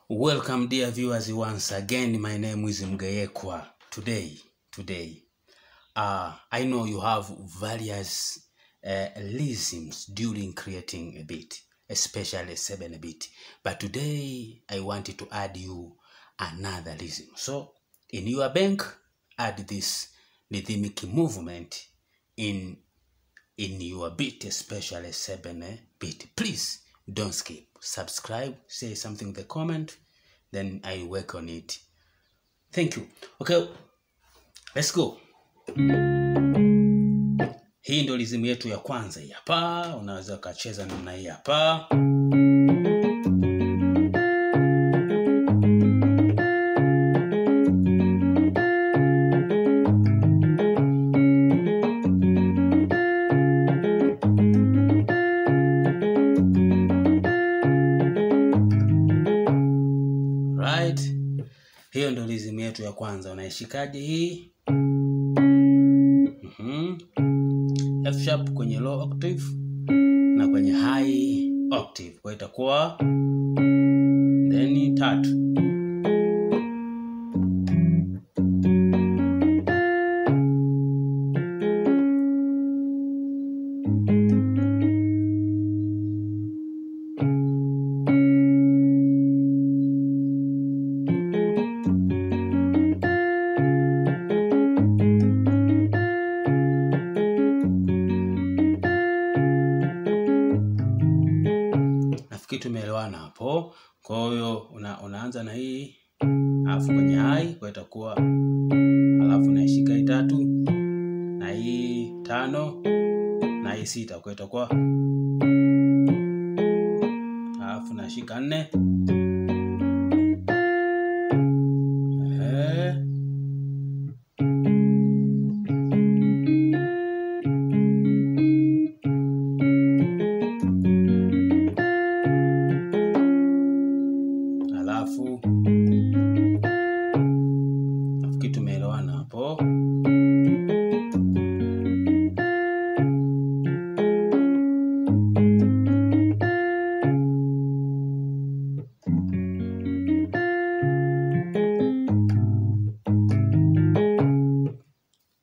Welcome dear viewers once again. My name is Mgayekwa. Today, I know you have various rhythms during creating a beat, especially 7-bit. But today, I wanted to add you another rhythm. So, in your bank, add this rhythmic movement in your beat, especially 7-bit. Please don't skip. Subscribe, say something in the comment, then I work on it. Thank you. Okay, let's go. Hii ndio rhythm yetu ya kwanza hii hapa. Unaweza kucheza namna hii hapa. Hiyo ndio rhythm yetu ya kwanza. Unaishikaje hii? F sharp kwenye low octave na kwenye high octave. Kwa itakuwa then 3. Tumeelewana hapo. Kwa hiyo unaanza na hii alafu kwenye high kwa itakuwa, alafu naishika hii 3 na hii 5 na hii 6 kwa itakuwa, alafu nashika 4 nafikiri tumeelewana hapo.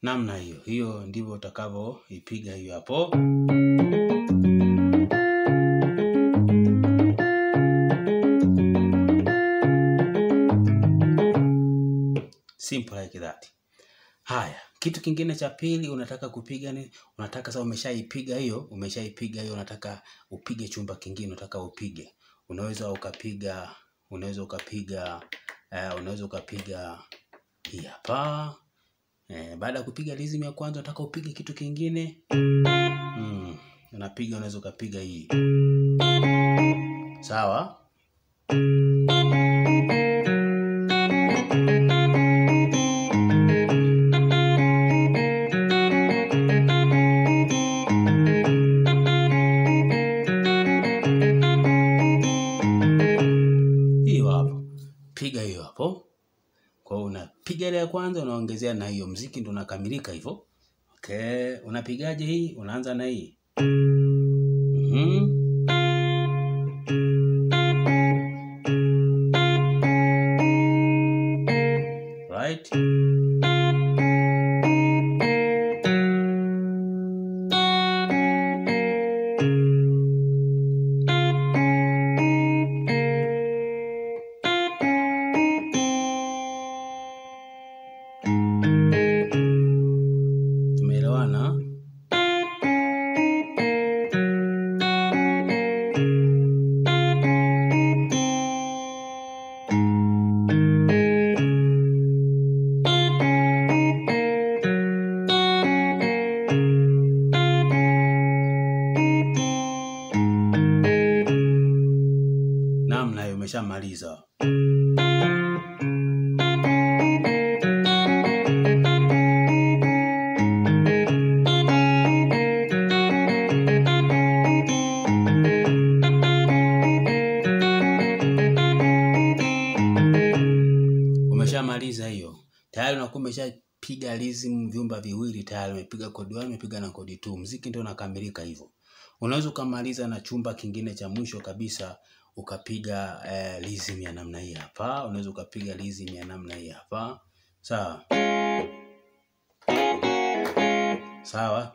Namna hiyo ndivyo utakavyoipiga hiyo hapo. Simple like that. Haya, kitu kingine cha pili unataka kupiga ni, unataka sasa umeshaipiga hiyo, unataka upige chumba kingine, unataka upige. Unaweza ukapiga hii hapa. Baada ya kupiga rhythm ya kwanza unataka upige kitu kingine. Unaweza ukapiga hii. Sawa? Piga hiyo hapo. Kwa hiyo unapiga ile ya kwanza unaongezea na hiyo, muziki ndio unakamilika hivyo. Okay, unapigaje hii? Unaanza na hii. Right? Tumeelewana? Namna hiyo umeshamaliza. Umeshamaliza hiyo. Tayari unakuwa umeshapiga rhythm vyumba viwili tayari, umepiga kodi 1, umepiga na kodi 2. Muziki ndio unakamilika hivyo. Unaweza kumaliza na chumba kingine cha mwisho kabisa ukapiga rhythm ya namna hii hapa, unaweza ukapiga rhythm ya namna hii hapa. Sawa? Sawa?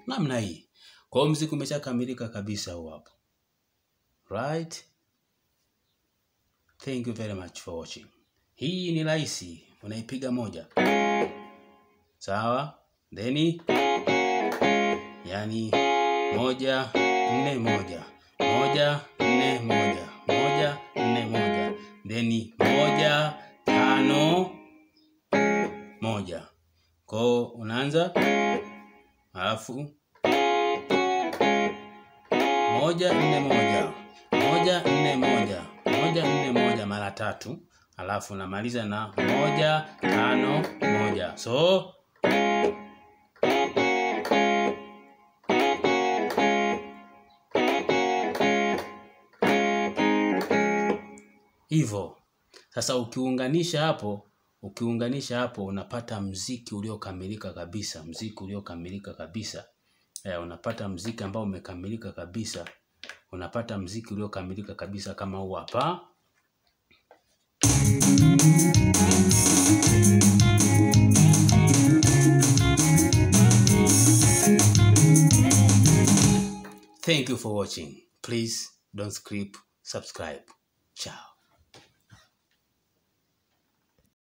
Namna hii. Kwa hiyo muziki umeshakamilika kabisa hapo. Right? Thank you very much for watching. Hii ni rahisi, unaipiga moja. Sawa? Then yani 1 4 1 1 4 1 1 4 1 then 1 5 1. Kwa unaanza alafu 1 4 1 1 4 1 1 4 1 mara 3, alafu namaliza na 1 5 1. So hivyo. Sasa ukiunganisha hapo unapata muziki uliokamilika kabisa, unapata muziki ambao umekamilika kabisa. Unapata muziki uliokamilika kabisa kama huu hapa. Thank you for watching. Please don't skip, subscribe. Ciao.